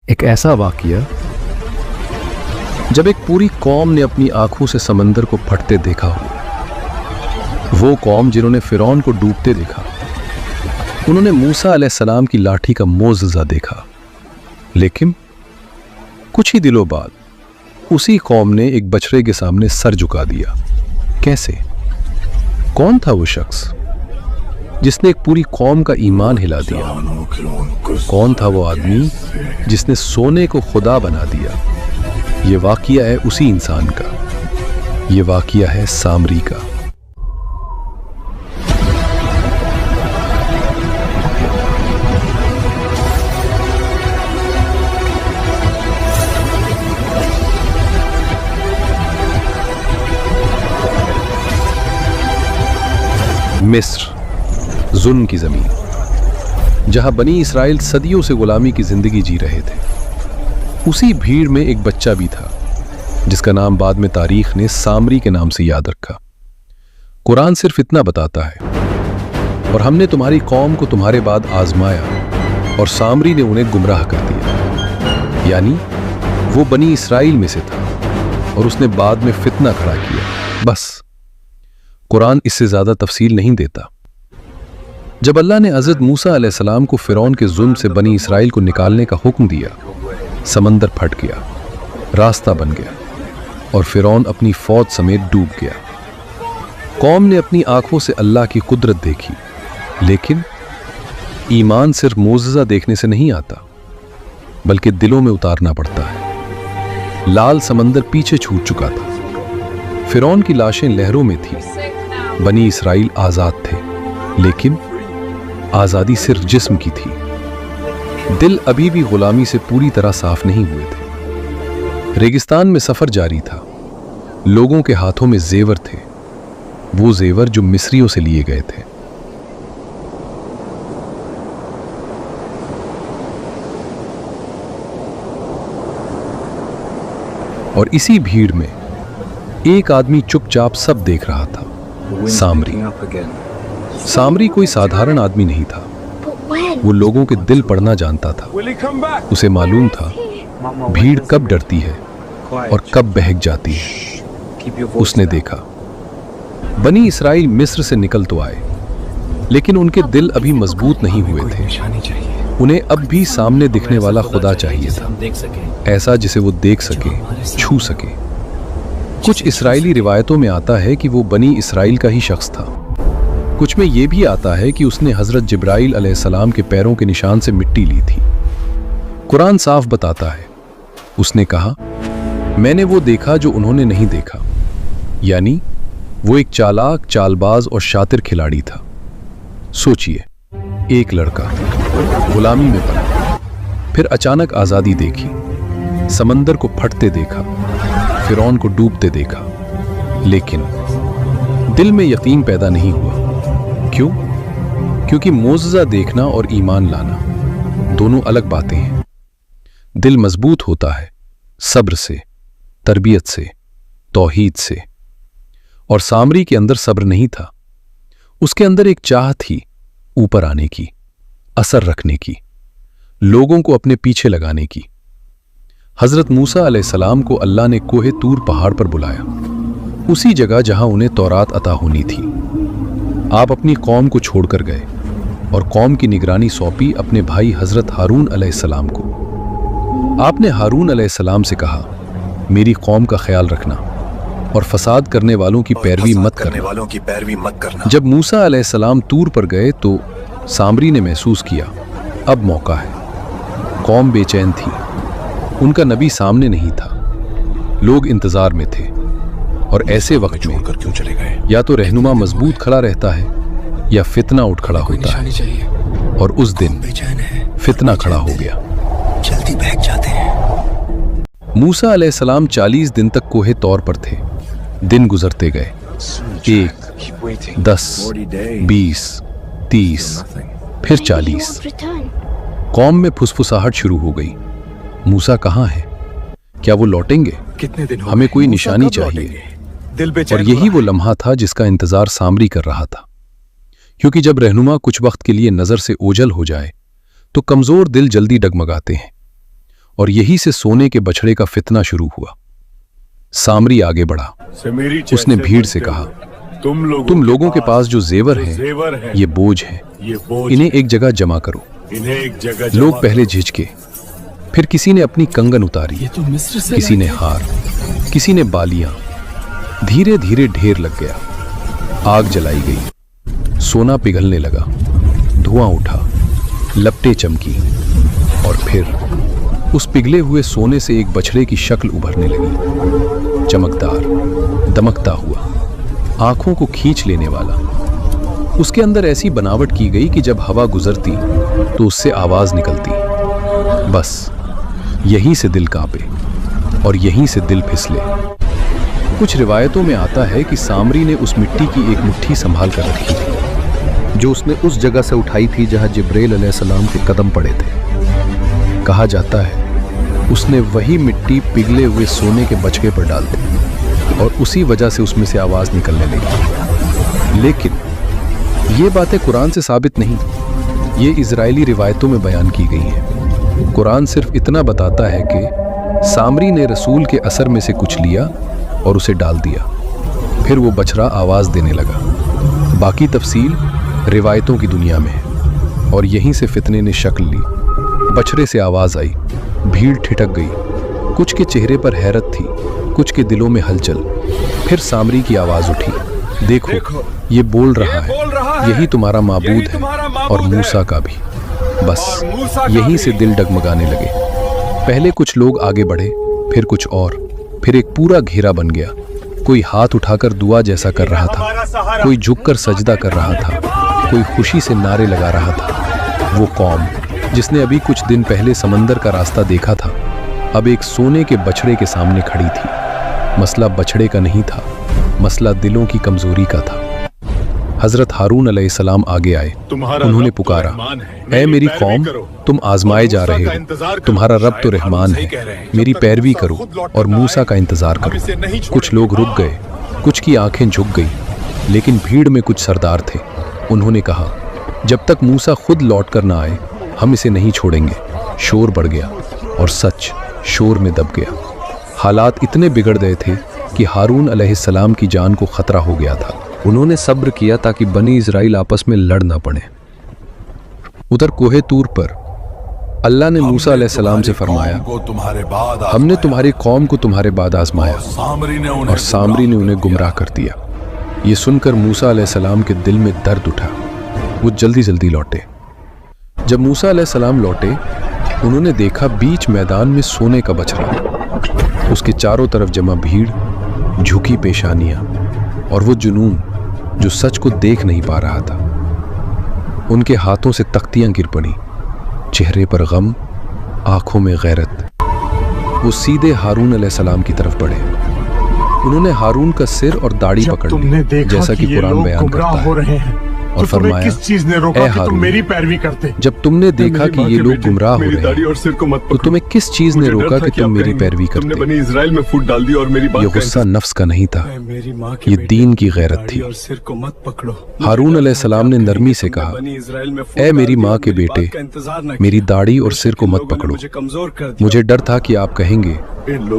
ایک ایسا واقعہ جب ایک پوری قوم نے اپنی آنکھوں سے سمندر کو پھٹتے دیکھا ہو، وہ قوم جنہوں نے فرعون کو ڈوبتے دیکھا، انہوں نے موسیٰ علیہ السلام کی لاٹھی کا معجزہ دیکھا، لیکن کچھ ہی دنوں بعد اسی قوم نے ایک بچڑے کے سامنے سر جھکا دیا۔ کیسے؟ کون تھا وہ شخص جس نے ایک پوری قوم کا ایمان ہلا دیا؟ کون تھا وہ آدمی جس نے سونے کو خدا بنا دیا؟ یہ واقعہ ہے اسی انسان کا، یہ واقعہ ہے سامری کا۔ مصر، ظلم کی زمین، جہاں بنی اسرائیل صدیوں سے غلامی کی زندگی جی رہے تھے، اسی بھیڑ میں ایک بچہ بھی تھا جس کا نام بعد میں تاریخ نے سامری کے نام سے یاد رکھا۔ قرآن صرف اتنا بتاتا ہے، اور ہم نے تمہاری قوم کو تمہارے بعد آزمایا اور سامری نے انہیں گمراہ کر دیا، یعنی وہ بنی اسرائیل میں سے تھا اور اس نے بعد میں فتنہ کھڑا کیا۔ بس قرآن اس سے زیادہ تفصیل نہیں دیتا۔ جب اللہ نے حضرت موسیٰ علیہ السلام کو فرعون کے ظلم سے بنی اسرائیل کو نکالنے کا حکم دیا، سمندر پھٹ گیا، راستہ بن گیا اور فرعون اپنی فوج سمیت ڈوب گیا۔ قوم نے اپنی آنکھوں سے اللہ کی قدرت دیکھی، لیکن ایمان صرف معجزہ دیکھنے سے نہیں آتا، بلکہ دلوں میں اتارنا پڑتا ہے۔ لال سمندر پیچھے چھوٹ چکا تھا، فرعون کی لاشیں لہروں میں تھیں، بنی اسرائیل آزاد تھے، لیکن آزادی صرف جسم کی تھی، دل ابھی بھی غلامی سے پوری طرح صاف نہیں ہوئے تھے۔ ریگستان میں سفر جاری تھا، لوگوں کے ہاتھوں میں زیور تھے، وہ زیور جو مصریوں سے لیے گئے تھے۔ اور اسی بھیڑ میں ایک آدمی چپ چاپ سب دیکھ رہا تھا، سامری۔ سامری کوئی سادھارن آدمی نہیں تھا، وہ لوگوں کے دل پڑھنا جانتا تھا۔ اسے معلوم تھا بھیڑ کب ڈرتی ہے اور کب بہک جاتی ہے۔ اس نے دیکھا بنی اسرائیل مصر سے نکل تو آئے، لیکن ان کے دل ابھی مضبوط نہیں ہوئے تھے۔ انہیں اب بھی سامنے دکھنے والا خدا چاہیے تھا، ایسا جسے وہ دیکھ سکے، چھو سکے۔ کچھ اسرائیلی روایتوں میں آتا ہے کہ وہ بنی اسرائیل کا ہی شخص تھا، کچھ میں یہ بھی آتا ہے کہ اس نے حضرت جبرائیل علیہ السلام کے پیروں کے نشان سے مٹی لی تھی۔ قرآن صاف بتاتا ہے، اس نے کہا، میں نے وہ دیکھا جو انہوں نے نہیں دیکھا، یعنی وہ ایک چالاک، چال باز اور شاطر کھلاڑی تھا۔ سوچئے، ایک لڑکا غلامی میں پڑا، پھر اچانک آزادی دیکھی، سمندر کو پھٹتے دیکھا، فرعون کو ڈوبتے دیکھا، لیکن دل میں یقین پیدا نہیں ہوا۔ کیوں؟ کیونکہ معجزہ دیکھنا اور ایمان لانا دونوں الگ باتیں ہیں۔ دل مضبوط ہوتا ہے صبر سے، تربیت سے، توحید سے، اور سامری کے اندر صبر نہیں تھا، اس کے اندر ایک چاہت تھی اوپر آنے کی، اثر رکھنے کی، لوگوں کو اپنے پیچھے لگانے کی۔ حضرت موسیٰ علیہ السلام کو اللہ نے کوہ طور پہاڑ پر بلایا، اسی جگہ جہاں انہیں تورات عطا ہونی تھی۔ آپ اپنی قوم کو چھوڑ کر گئے اور قوم کی نگرانی سونپی اپنے بھائی حضرت ہارون علیہ السلام کو۔ آپ نے ہارون علیہ السلام سے کہا، میری قوم کا خیال رکھنا اور فساد کرنے والوں کی پیروی مت کرنا۔ جب موسیٰ علیہ السلام طور پر گئے تو سامری نے محسوس کیا، اب موقع ہے۔ قوم بے چین تھی، ان کا نبی سامنے نہیں تھا، لوگ انتظار میں تھے، اور ایسے وقت میں یا تو رہنما مضبوط کھڑا رہتا ہے یا فتنہ اٹھ کھڑا ہوتا ہے، اور اس دن فتنہ کھڑا ہو گیا۔ جلدی بہک جاتے ہیں۔ موسیٰ علیہ السلام 40 دن تک کوہ طور پر تھے۔ دن گزرتے گئے، 1، 10، 20، 30، پھر 40۔ قوم میں پھسپھساہٹ شروع ہو گئی، موسیٰ کہاں ہے؟ کیا وہ لوٹیں گے؟ ہمیں کوئی نشانی چاہیے۔ اور یہی وہ لمحہ تھا جس کا انتظار سامری کر رہا تھا، کیونکہ جب رہنما کچھ وقت کے لیے نظر سے اوجھل ہو جائے تو کمزور دل جلدی ڈگمگاتے ہیں، और यही से सोने के बछड़े का फितना शुरू हुआ। सामरी आगे बढ़ा। उसने भीड़ से कहा, तुम लोगों के पास जो जेवर हैं, ये बोझ है, इन्हें एक जगह जमा करो। लोग पहले झिझके, फिर किसी ने अपनी कंगन उतारी, किसी ने हार, किसी ने बालियां। धीरे धीरे ढेर लग गया। आग जलाई गई, सोना पिघलने लगा, धुआं उठा, लपटें चमकी, और फिर उस पिघले हुए सोने से एक बछड़े की शक्ल उभरने लगी, चमकदार, दमकता हुआ, आंखों को खींच लेने वाला। उसके अंदर ऐसी बनावट की गई कि जब हवा गुजरती तो उससे आवाज निकलती। बस यहीं से दिल कांपे और यहीं से दिल फिसले। कुछ रिवायतों में आता है कि सामरी ने उस मिट्टी की एक मुट्ठी संभाल कर रखी थी, जो उसने उस जगह से उठाई थी जहां जिब्राइल अलैहिस्सलाम के कदम पड़े थे। कहा जाता है उसने वही मिट्टी पिघले हुए सोने के बछड़े पर डाल दी और उसी वजह से उसमें से आवाज निकलने लगी। लेकिन ये बातें कुरान से साबित नहीं, ये इजरायली रिवायतों में बयान की गई हैं। कुरान सिर्फ इतना बताता है कि सामरी ने रसूल के असर में से कुछ लिया और उसे डाल दिया, फिर वो बछड़ा आवाज देने लगा। बाकी तफसील रिवायतों की दुनिया में है। और यहीं से फितने ने शक्ल ली। बछड़े से आवाज आई, भीड़ ठिठक गई। कुछ के चेहरे पर हैरत थी, कुछ के दिलों में हलचल। फिर सामरी की आवाज उठी, देखो ये बोल रहा है, यही तुम्हारा माबूद है और मूसा का भी। बस यहीं से दिल डगमगाने लगे। पहले कुछ लोग आगे बढ़े, फिर कुछ और, फिर एक पूरा घेरा बन गया। कोई हाथ उठाकर दुआ जैसा कर रहा था, कोई झुककर सजदा कर रहा था, कोई खुशी से नारे लगा रहा था। वो कौम जिसने अभी कुछ दिन पहले समंदर का रास्ता देखा था, अब एक सोने के बछड़े के सामने खड़ी थी। मसला बछड़े का नहीं था, मसला दिलों की कमजोरी का था। हजरत हारून अलैहिस्सलाम आगे आए। उन्होंने पुकारा, ऐ मेरी कौम, तुम आजमाए जा रहे हो, तुम्हारा रब तो रहमान है, मेरी पैरवी करो और मूसा का इंतजार करो। कुछ लोग रुक गए, कुछ की आंखें झुक गई, लेकिन भीड़ में कुछ सरदार थे। उन्होंने कहा, जब तक मूसा खुद लौट कर ना आए हम इसे नहीं छोड़ेंगे। शोर बढ़ गया और सच शोर में दब गया। हालात इतने बिगड़ गए थे कि हारून अलैहिस्सलाम की जान को खतरा हो गया था। उन्होंने सब्र किया ताकि बनी इजराइल आपस में लड़ ना पड़े। उधर कोहे तूर पर अल्लाह ने मूसा अलैहिस्सलाम से फरमाया, हमने तुम्हारी कौम को तुम्हारे बाद आजमाया और सामरी ने उन्हें गुमराह कर दिया। ये सुनकर मूसा अलैहिस्सलाम के दिल में दर्द उठा। वो जल्दी जल्दी लौटे। जब मूसा अलैहिस्सलाम लौटे, उन्होंने देखा बीच मैदान में सोने का बछड़ा, उसके चारों तरफ जमा भीड़, झुकी पेशानियां और वो जुनून जो सच को देख नहीं पा रहा था। उनके हाथों से तख्तियां गिर पड़ी, चेहरे पर गम, आंखों में गैरत। वो सीधे हारून अलैहिस्सलाम की तरफ बढ़े। उन्होंने हारून का सिर और दाढ़ी पकड़ ली, जैसा कि कुरान बयान करता है, और फरमाया, किस चीज ने रोका कि तुम मेरी पैरवी करते? जब तुमने देखा कि ये लोग गुमराह हो रहे हैं, तो तुम्हें किस चीज ने रोका कि तुम मेरी पैरवी करते? बनी इजराइल में फूट डाल दी और मेरी बात ये गुस्सा नफ्स का नहीं था, ये दीन की गैरत थी। हारून अलैहिस्सलाम ने नरमी से कहा, ऐ मेरी माँ के बेटे, मेरी दाढ़ी और सिर को मत पकड़ो। मुझे डर था कि आप कहेंगे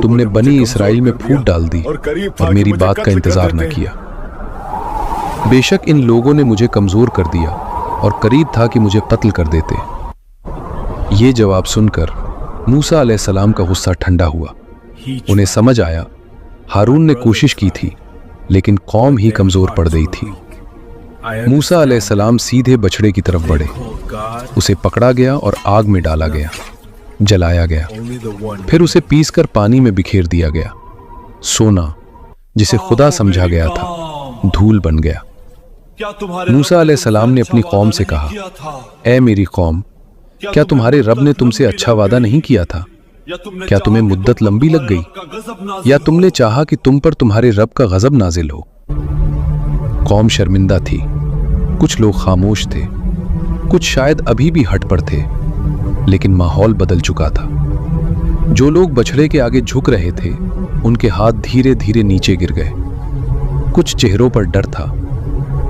तुमने बनी इस्राइल में फूट डाल दी और मेरी बात का इंतजार न किया। बेशक इन लोगों ने मुझे कमजोर कर दिया और करीब था कि मुझे कत्ल कर देते। ये जवाब सुनकर मूसा अलैहिस्सलाम का गुस्सा ठंडा हुआ। उन्हें समझ आया हारून ने कोशिश की थी, लेकिन कौम ही कमजोर पड़ गई थी। मूसा अलैहिस्सलाम सीधे बछड़े की तरफ बढ़े। उसे पकड़ा गया और आग में डाला गया, जलाया गया, फिर उसे पीसकर पानी में बिखेर दिया गया। सोना जिसे खुदा समझा गया था, धूल बन गया। मूसा अलैहिस्सलाम ने अपनी कौम से कहा, ऐ मेरी कौम, क्या तुम्हारे रब ने तुमसे अच्छा वादा नहीं किया था? क्या तुम्हें मुद्दत लंबी लग गई, या तुमने चाहा कि तुम पर तुम्हारे रब का गजब नाजिल हो? कौम शर्मिंदा थी, कुछ लोग खामोश थे, कुछ शायद अभी भी हट पर थे, लेकिन माहौल बदल चुका था। जो लोग बछड़े के आगे झुक रहे थे, उनके हाथ धीरे धीरे नीचे गिर गए। कुछ चेहरों पर डर था,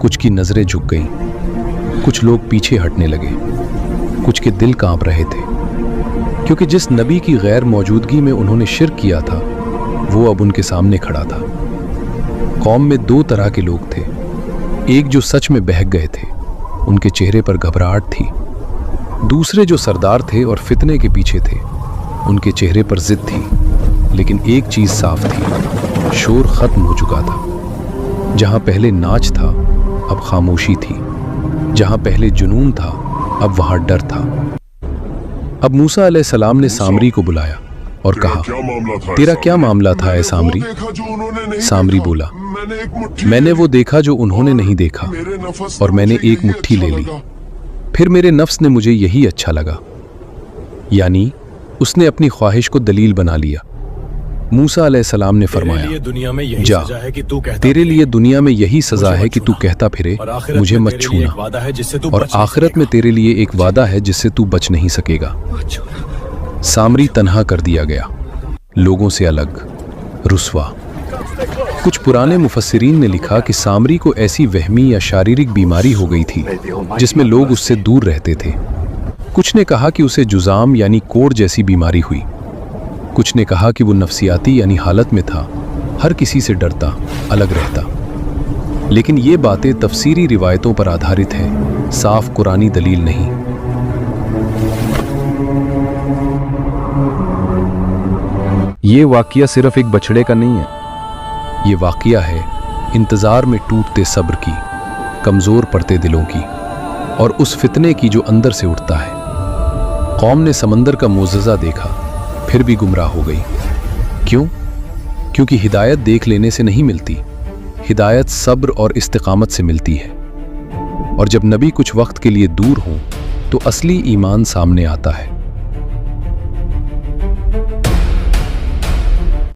कुछ की नजरें झुक गईं, कुछ लोग पीछे हटने लगे, कुछ के दिल कांप रहे थे। क्योंकि जिस नबी की गैर मौजूदगी में उन्होंने शिर्क किया था वो अब उनके सामने खड़ा था। कौम में दो तरह के लोग थे, एक जो सच में बहक गए थे, उनके चेहरे पर घबराहट थी। दूसरे जो सरदार थे और फितने के पीछे थे, उनके चेहरे पर जिद थी। लेकिन एक चीज साफ थी, शोर खत्म हो चुका था। जहां पहले नाच था अब खामोशी थी, जहां पहले जुनून था अब वहां डर था। अब मूसा अलैहिस्सलाम ने सामरी को बुलाया और कहा, तेरा क्या मामला था ऐ सामरी? सामरी बोला, मैंने वो देखा जो उन्होंने नहीं देखा और मैंने एक मुट्ठी ले ली। फिर मेरे नफ्स ने मुझे यही अच्छा लगा। यानी उसने अपनी ख्वाहिश को दलील बना लिया। मूसा अलैहिस्सलाम ने फरमाया, जा, तेरे लिए दुनिया में यही सजा है कि तू कहता फिरे मुझे मत छूना, और आखिरत में तेरे लिए एक वादा है जिससे तू बच नहीं सकेगा। सामरी तन्हा कर दिया गया, लोगों से अलग, रुस्वा। कुछ पुराने मुफस्सिरीन ने लिखा कि सामरी को ऐसी वहमी या शारीरिक बीमारी हो गई थी जिसमें लोग उससे दूर रहते थे। कुछ ने कहा कि उसे जुजाम यानी कोढ़ जैसी बीमारी हुई। कुछ ने कहा कि वो नफसियाती यानी हालत में था, हर किसी से डरता, अलग रहता। लेकिन ये बातें तफसीरी रिवायतों पर आधारित हैं, साफ कुरानी दलील नहीं। ये वाक़या सिर्फ एक बछड़े का नहीं है, ये वाक़या है इंतज़ार में टूटते सब्र की, कमज़ोर पड़ते दिलों की, और उस फितने की जो अंदर से उठता है। कौम ने समंदर का मोज़ज़ा देखा, फिर भी गुमराह हो गई। क्यों? क्योंकि हिदायत देख लेने से नहीं मिलती, हिदायत सब्र और इस्तिकामत से मिलती है। और जब नबी कुछ वक्त के लिए दूर हों तो असली ईमान सामने आता है।